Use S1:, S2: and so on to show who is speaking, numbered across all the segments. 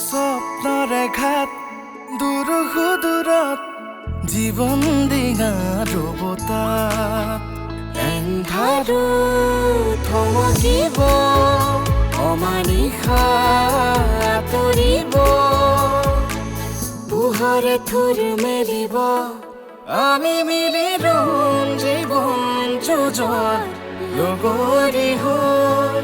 S1: স্বপ্নৰে ঘাট দূৰ সুদূৰত জীৱন দিঙা ৰবতাত এন্ধাৰো থমকিব অমানিশা আঁতৰিব পোহৰে থুৰ মেলিব আমি মিলি ৰম জীৱন যুঁজৰ লগৰী হৈ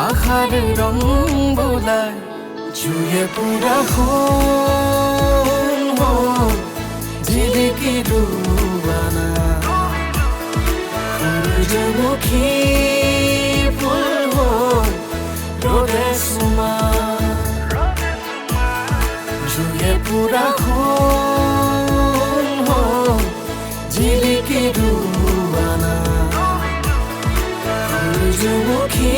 S1: আশাৰ ৰং বোলাই জুয়ে পুৰা হ'ল জিলিকি ৰুৱানা সূৰ্যমুখী ফুল হ'ল ৰ'দে চুমা জুয়ে পুৰা হ'ল জিলিকি ৰুৱানা সূৰ্যমুখী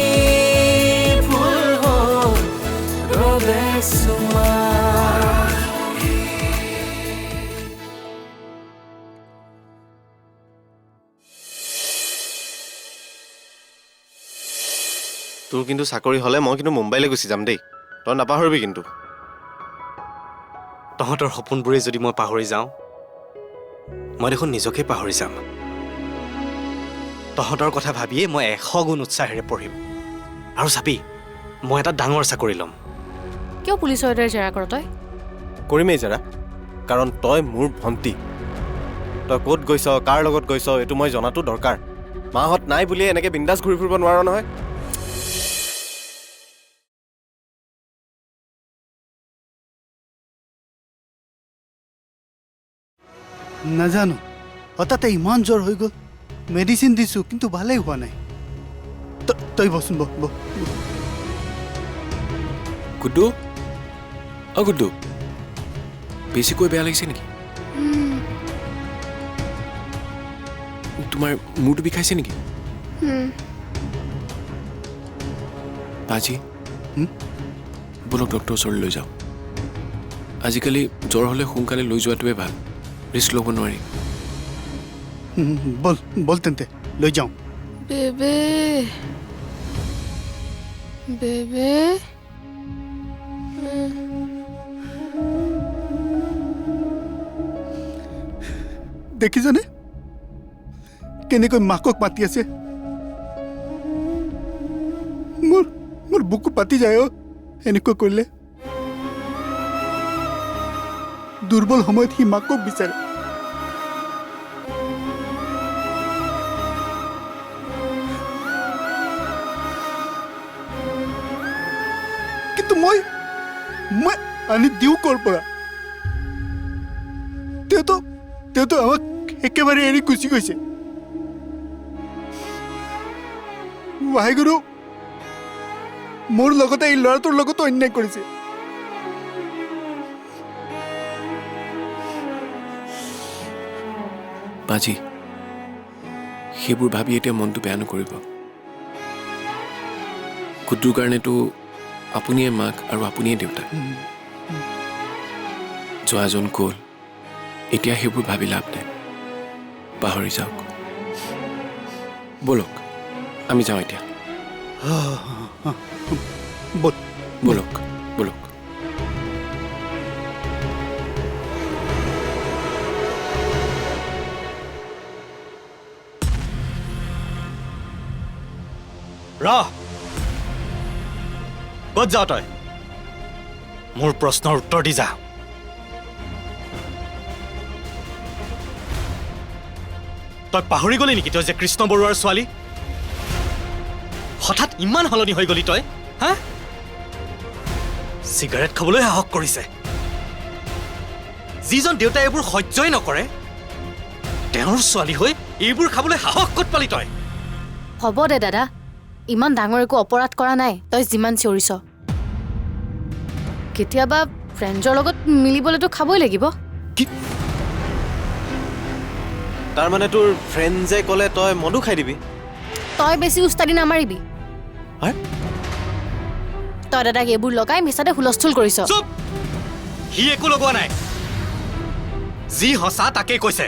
S2: তোৰ কিন্তু চাকৰি হ'লে মই কিন্তু মুম্বাইলৈ গুচি যাম দেই তই নাপাহৰিবি কিন্তু
S3: তহঁতৰ সপোনবোৰে যদি মই পাহৰি যাওঁ মই দেখোন নিজকে পাহৰি যাম তহঁতৰ কথা ভাবিয়ে মই 100 গুণ উৎসাহেৰে পঢ়িম আৰু চাবি মই এটা ডাঙৰ চাকৰি ল'ম
S4: কিয় পুলিচৰ দৰে জেৰা কৰ তই
S2: কৰিমেই জেৰা কাৰণ তই মোৰ ভণ্টি তই ক'ত গৈছ কাৰ লগত গৈছ এইটো মই জনাটো দৰকাৰ মাহঁত নাই বুলিয়ে এনেকৈ বিন্দাছ ঘূৰি ফুৰিব নোৱাৰ নহয়
S5: নাজানো হঠাতে ইমান জ্বৰ হৈ গ'ল মেডিচিন দিছোঁ কিন্তু ভালেই হোৱা নাই তই বচোন বহ
S6: গুড্ডু অ' গুড্ডু বেছিকৈ বেয়া লাগিছে নেকি তোমাৰ মূৰটো বিষাইছে নেকি বাজি বলক ডক্টৰৰ ওচৰলৈ লৈ যাওঁ আজিকালি জ্বৰ হ'লে সোনকালে লৈ যোৱাটোৱে ভাল ৰিস্ক ল'ব নোৱাৰি
S5: বল তেন্তে লৈ যাওঁ
S4: বেবে বেবে
S5: দেখিছনে কেনেকৈ মাকক মাতি আছে মোৰ বুকু পাতি যায় এনেকুৱা কৰিলে দুৰ্বল সময়ত সি মাকক বিচাৰে কিন্তু মই আনি দিওঁ ক'ৰ পৰা তেওঁতো আমাক একেবাৰে এৰি গুচি গৈছে ৱাহেগুৰু মোৰ লগতে এই ল'ৰাটোৰ লগতো অন্যায় কৰিছে
S6: বাজি সেইবোৰ ভাবি এতিয়া মনটো বেয়া নকৰিব গুড্ডুৰ কাৰণেতো আপুনিয়ে মাক আৰু আপুনিয়ে দেউতাক যোৱাজন গ'ল এতিয়া সেইবোৰ ভাবি লাভ নাই পাহৰি যাওক বলক আমি যাওঁ এতিয়া বলক বলক
S3: ৰহ ক'ত যাৱ তই মোৰ প্ৰশ্নৰ উত্তৰ দি যা তই পাহৰি গলি নেকি তই যে কৃষ্ণ বৰুৱাৰ ছোৱালী হঠাৎ ইমান সলনি হৈ গলি তই হা চিগাৰেট খাবলৈ সাহস কৰিছে যিজন দেউতাই এইবোৰ সহ্যই নকৰে তেওঁৰ ছোৱালী হৈ এইবোৰ খাবলৈ সাহস ক'ত পালি তই
S4: হ'ব দে দাদা ইমান ডাঙৰ একো অপৰাধ কৰা নাই তই যিমান চিঞৰিছ কেতিয়াবা ফ্ৰেণ্ডৰ লগত মিলিবলৈতো খাবই লাগিব
S3: কি
S2: তাৰ মানে তোৰ ফ্ৰেণ্ডজে ক'লে তই মদো খাই দিবি
S4: তই বেছি উস্তাদি নামাৰিবি তই দাদাক এইবোৰ লগাই মিছাতে হুলস্থুল কৰিছ।
S3: চুপ! সি একো লগোৱা নাই। যি সঁচা তাকেই কৈছে।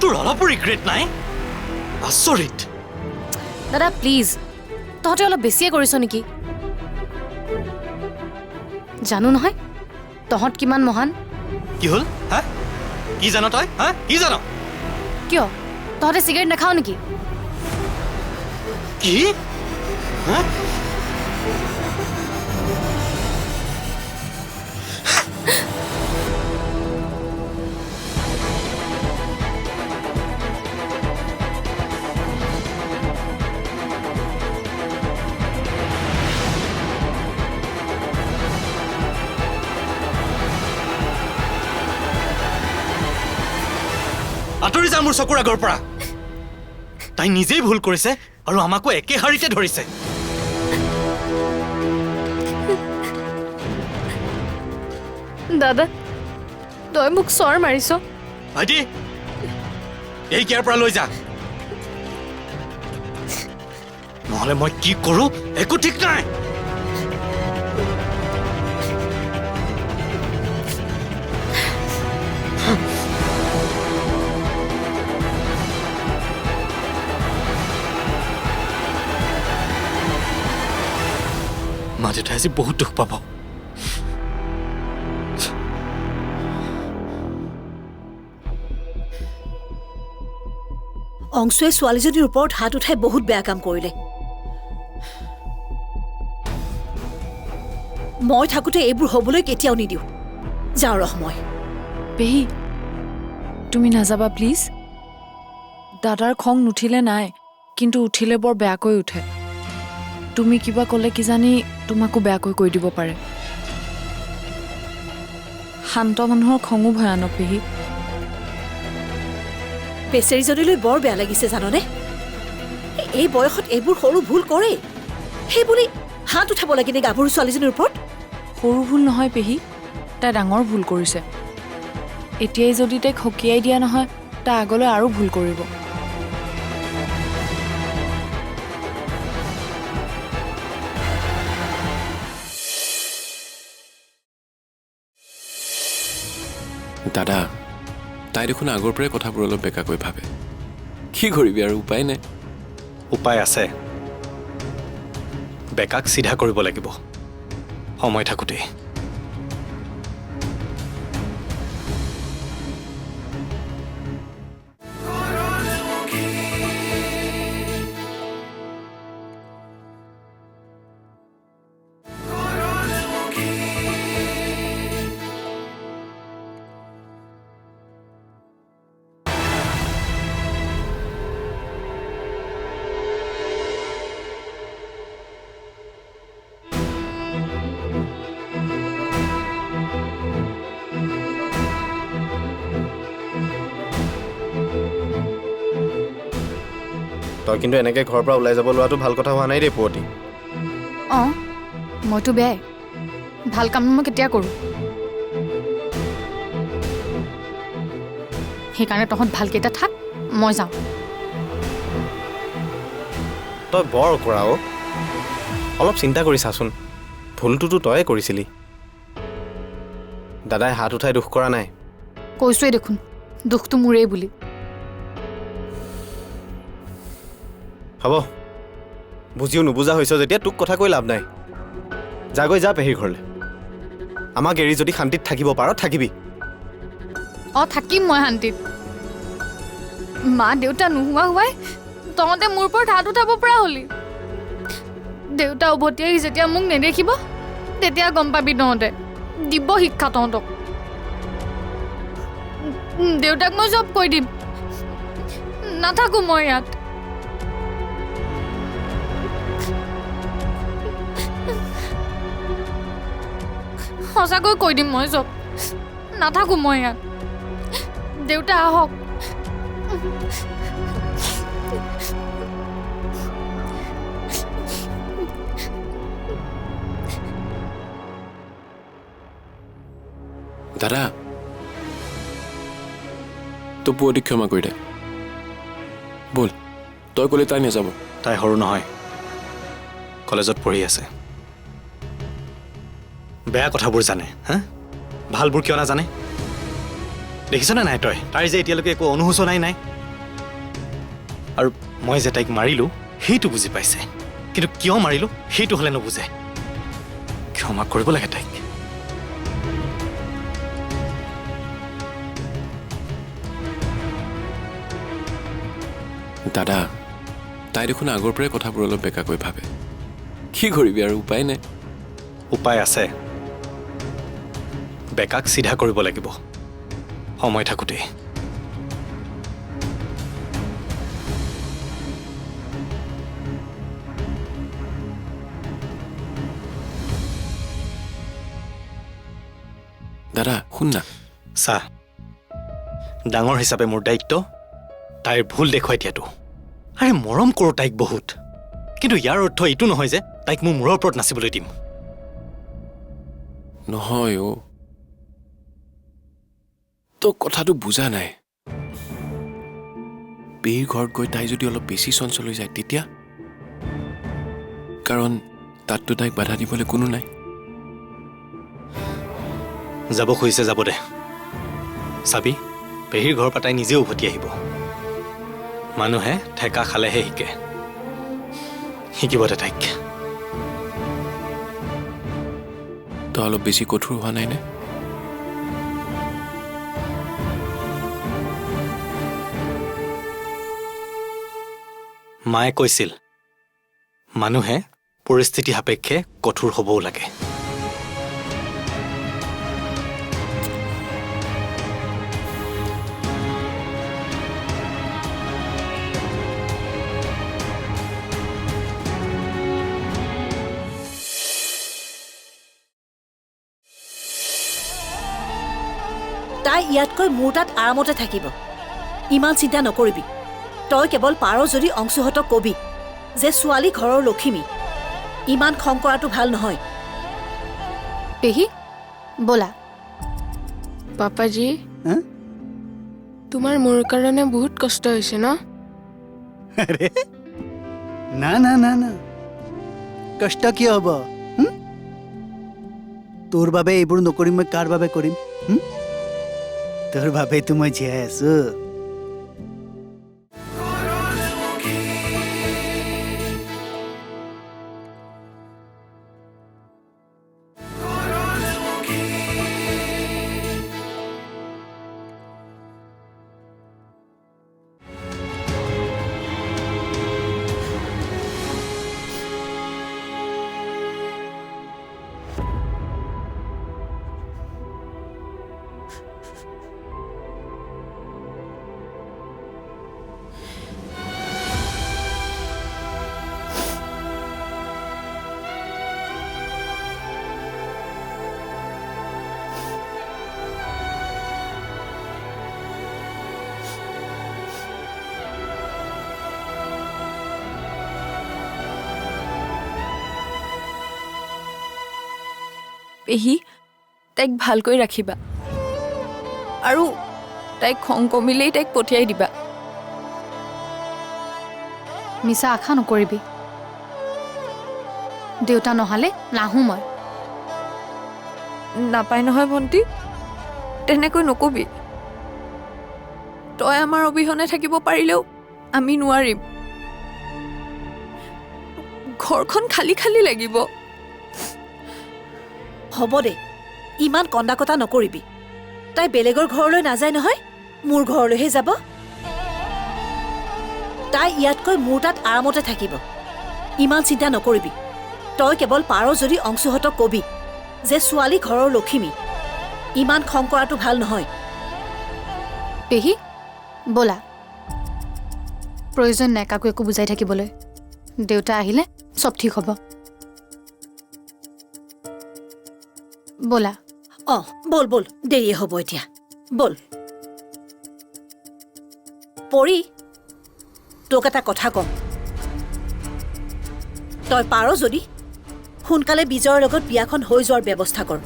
S3: তোৰ অলপো ৰিগ্ৰেট নাই? আচৰিত।
S4: দাদা প্লিজ, তহঁতে অলপ বেছিয়ে কৰিছ নেকি? জানো নহয় তহঁত কিমান মহান।
S3: কি হ'ল? হা? কি জান তই? হা? কি জান?
S4: কিয় তহঁতে চিগাৰেট নাখাৱ নেকি?
S3: কি? হা? আঁতৰি যা মোৰ চকুৰ আগৰ পৰা। তাই নিজেই ভুল কৰিছে আৰু আমাকো একে শাৰীতে ধৰিছে।
S4: দাদা তই মোক চৰ মাৰিছ।
S3: ভাইটি, এই কেয়াৰ পৰা লৈ যা, নহ'লে মই কি কৰোঁ একো ঠিক নাই। মা দেউতাই আজি বহুত দুখ পাব।
S7: অংশুৱে ছোৱালীজনীৰ ওপৰত হাত উঠাই বহুত বেয়া কাম কৰিলে। মই থাকোঁতে এইবোৰ হ'বলৈ কেতিয়াও নিদিওঁ। যাওঁ ৰহ মই।
S8: পেহী তুমি নাযাবা প্লিজ। দাদাৰ খং নুঠিলে নাই, কিন্তু উঠিলে বৰ বেয়াকৈ উঠে। তুমি কিবা ক'লে কিজানি তোমাকো বেয়াকৈ কৈ দিব পাৰে। শান্ত মানুহৰ খঙো ভয়ানক পেহী।
S7: বেচেৰীজনীলৈ বৰ বেয়া লাগিছে জাননে? এই বয়সত এইবোৰ সৰু ভুল কৰে, সেই বুলি হাত উঠাব লাগেনে গাভৰু ছোৱালীজনীৰ ওপৰত?
S8: সৰু ভুল নহয় পেহী, তাই ডাঙৰ ভুল কৰিছে। এতিয়াই যদি তাইক সকীয়াই দিয়া নহয়, তাই আগলৈ আৰু ভুল কৰিব।
S6: দাদা, তাই দেখোন আগৰ পৰাই কথাবোৰ অলপ বেকাকৈ ভাবে। কি কৰিবি আৰু, উপায় নাই।
S3: উপায় আছে। বেকাক চিধা কৰিব লাগিব সময় থাকোঁতেই।
S2: তই কিন্তু এনেকৈ ঘৰৰ পৰা ওলাই যাব লোৱাটো ভাল কথা হোৱা নাই দেই পুৱতি।
S4: অঁ মইতো বেয়াই, ভাল কাম মই কেতিয়া কৰোঁ। সেইকাৰণে তহঁত ভালকেইটা থাক, মই যাওঁ।
S2: তই বৰ কৰা অ'। অলপ চিন্তা কৰি চাচোন, ভুলটোতো তয়ে কৰিছিলি। দাদাই হাত উঠাই দুখ কৰা নাই।
S4: কৈছোৱেই দেখোন দুখটো মোৰেই বুলি।
S2: হ'ব, বুজিও নুবুজা হৈছ যেতিয়া তোক কথা কৈ লাভ নাই। যাগৈ যা পেহীৰ ঘৰলৈ। আমাক এৰি যদি শান্তিত থাকিব পাৰ থাকিবি।
S4: অঁ থাকিম মই শান্তিত। মা দেউতা নোহোৱা হোৱাই তহঁতে মোৰ ওপৰত হাত উঠাব পৰা হলি। দেউতা উভতি আহি যেতিয়া মোক নেদেখিব তেতিয়া গম পাবি তহঁতে, দিব শিক্ষা তহঁতক। দেউতাক মই চব কৈ দিম, নাথাকো মই ইয়াত। সঁচাকৈ কৈ দিম মই চব, নাথাকো মই ইয়াত। দেউতা আহক।
S6: দাদা, তই পুৱতিক ক্ষমা কৰি দে। ব'ল, তই ক'লে তাই নাযাব।
S3: তাই সৰু নহয়, কলেজত পঢ়ি আছে। বেয়া কথাবোৰ জানে, হা? ভালবোৰ কিয় নাজানে? দেখিছনে নাই তই? তাই যে এতিয়ালৈকে একো অনুশোচনাই নাই। আৰু মই যে তাইক মাৰিলোঁ সেইটো বুজি পাইছে, কিন্তু কিয় মাৰিলোঁ সেইটো হ'লে নুবুজে। ক্ষমা কৰিব লাগে তাইক।
S6: দাদা, তাই দেখোন আগৰ পৰাই কথাবোৰ অলপ বেকাকৈ ভাবে। কি কৰিবি আৰু, উপায় নাই।
S3: উপায় আছে। বেকাক চিধা কৰিব লাগিব সময় থাকোঁতেই।
S6: দাদা শুন না,
S3: চা, ডাঙৰ হিচাপে মোৰ দায়িত্ব তাইৰ ভুল দেখুৱাই দিয়াটো। আৰে মৰম কৰোঁ তাইক বহুত, কিন্তু ইয়াৰ অৰ্থ এইটো নহয় যে তাইক মোৰ মূৰৰ ওপৰত নাচিবলৈ দিম।
S6: নহয় অ', তই কথাটো বুজা নাই। পেহীৰ ঘৰত গৈ তাই যদি অলপ বেছি চঞ্চল হৈ যায় তেতিয়া? কাৰণ তাততো তাইক বাধা দিবলৈ কোনো নাই।
S3: যাব খুজিছে যাব দে। চাবি, পেহীৰ ঘৰৰ পৰা তাই নিজে উভতি আহিব। মানুহে ঠেকা খালেহে শিকে, শিকিব দে তাইক।
S6: তই অলপ বেছি কঠোৰ হোৱা নাই নে?
S3: মায়ে কৈছিল মানুহে পৰিস্থিতি সাপেক্ষে কঠোৰ হ'বও লাগে।
S7: তাই ইয়াতকৈ মোৰ তাত আৰামতে থাকিব। ইমান চিন্তা নকৰিবি। তই কেৱল পাৰ যদি অংশুহঁতক কবি যে ছোৱালী ঘৰৰ লখিমী। ইমান খং কৰাটো ভাল নহয়।
S4: পেহী ব'লা।
S9: পাপাজী,
S5: হা?
S9: তোমাৰ মোৰ কাৰণে বহুত কষ্ট হৈছে ন?
S5: আৰে না না না না, কষ্ট কিয় হ'ব? তোৰ বাবে এইবোৰ নকৰিম মই কাৰ বাবে কৰিম? তোৰ বাবেতো মই জীয়াই আছো।
S8: পেহী, তাইক ভালকৈ ৰাখিবা আৰু তাইক খং কমিলেই তাইক পঠিয়াই দিবা।
S4: মিছা আশা নকৰিবি। দেউতা নহ'লে নাহোঁ মই।
S8: নাপায় নহয় ভণ্টি, তেনেকৈ নকবি। তই আমাৰ অবিহনে থাকিব পাৰিলেও আমি নোৱাৰিম। ঘৰখন খালী খালী লাগিব।
S7: হ'ব দে, ইমান কন্দা কটা নকৰিবি। তাই বেলেগৰ ঘৰলৈ নাযায় নহয়, মোৰ ঘৰলৈহে যাব। তাই ইয়াতকৈ মোৰ তাত আৰামতে থাকিব। ইমান চিন্তা নকৰিবি। তই কেৱল পাৰ যদি অংশুহঁতক কবি যে ছোৱালী ঘৰৰ লখিমী। ইমান খং কৰাটো ভাল নহয়।
S4: পেহী ব'লা। প্ৰয়োজন নাই কাকো একো বুজাই থাকিবলৈ। দেউতা আহিলে চব ঠিক হ'ব। ব'লা।
S7: অঁ ব'ল ব'ল, দেৰিয়ে হ'ব এতিয়া। ব'ল। পৰি, তোক এটা কথা কম। তই পাৰ যদি সোনকালে বিজয়ৰ লগত বিয়াখন হৈ যোৱাৰ ব্যৱস্থা কৰ।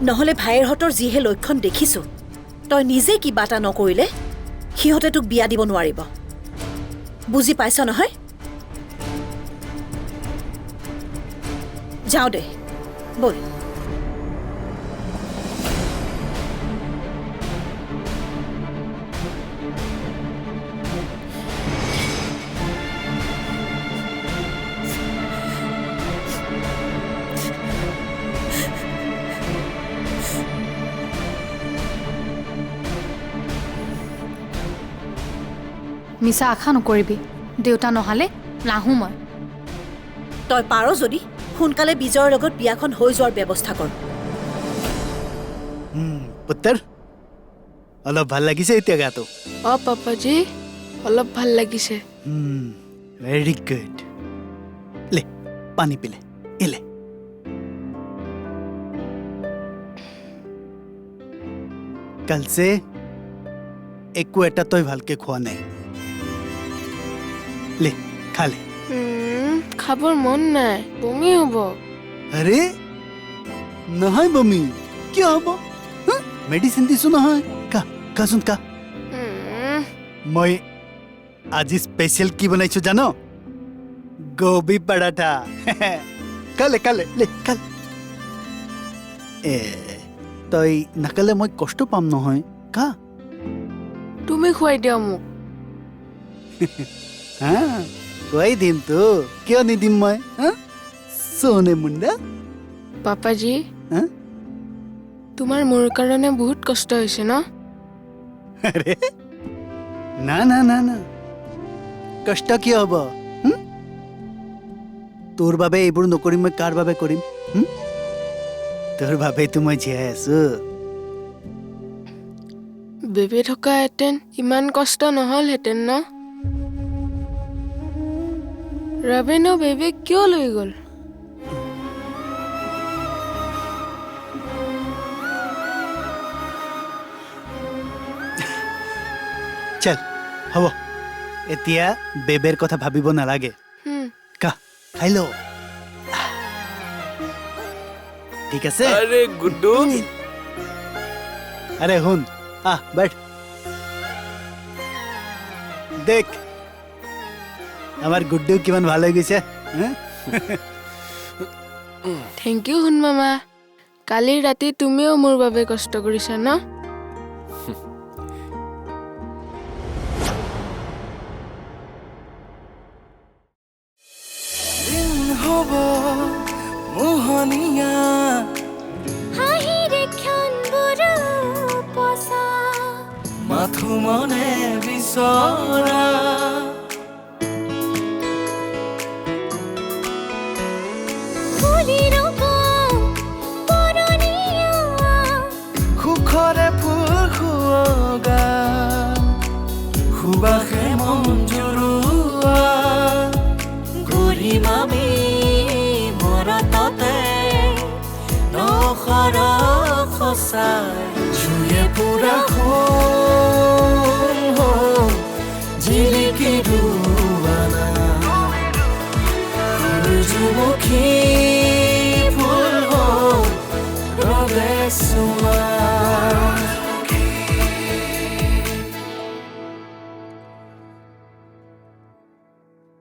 S7: নহ'লে ভাইৰহঁতৰ যিহে লক্ষণ দেখিছোঁ, তই নিজে কিবা এটা নকৰিলে সিহঁতে তোক বিয়া দিব নোৱাৰিব। বুজি পাইছ নহয় যাওঁ দে বল
S4: মিছা আশা নকৰিবি দেউতা নহ'লে নাহোঁ মই
S7: তই পাৰ যদি সোনকালে বিজয়ৰ লগত বিয়াখন হৈ যোৱাৰ ব্যৱস্থা কৰ
S5: পুত্ৰৰ অলপ ভাল লাগিছে এতিয়া গাটো
S9: অ পাপাজী অলপ ভাল লাগিছে
S5: ভেৰি গুড লে পানী পিলে এলে কালছে একো এটা তই ভালকে খোৱা নাই লে খালে
S9: খাবৰ মন নাই বমি হ'ব
S5: আৰে নহয় বমি কিয় হ'ব মেডিচিন দিছো নহয় কা কাচোন কা মই আজি স্পেচিয়েল কি বনাইছো জানো গোবি পৰাঠা কালে কালে লে কাল তই নাকালে মই কষ্ট পাম নহয় কা
S9: তুমি খুৱাই দিয়া মোক
S5: হা খুৱাই দিম তো কিয় নিদিম মই সোনে মুণ্ডা
S9: পাপাজী
S5: হা
S9: তোমাৰ মোৰ কাৰণে বহুত কষ্ট হৈছে ন
S5: আৰে না না না না কষ্ট কিয় হ'ব তোৰ বাবে এইবোৰ নকৰিম মই কাৰ বাবে কৰিম তোৰ বাবেতো মই জীয়াই আছো
S9: বেবী থকাহেঁতেন ইমান কষ্ট নহ'লহেঁতেন ন ৰবিনো বেবীক কিয় লৈ গ'ল
S5: চল হ'ব এতিয়া বেবেৰ কথা ভাবিব নালাগে কা খাই ল ঠিক আছে
S2: আৰে গুড্ডু
S5: আরে হুন बैठ দেখ আমার গুড্ডু কিমান ভাল হৈ গৈছে
S9: থেংক ইউ হুন মামা কালি ৰাতি তুমিও মোৰ বাবে কষ্ট কৰিছা ন
S1: দিন হ'ব মোহনীয়া মাথো মনে বিচৰা সুখৰে ফুল খুৱগা সুবাসে মন জুৰুৱা ঘূৰিম আমি মৰততে নখৰ সঁচাই জুয়ে পুৰা জিলিকি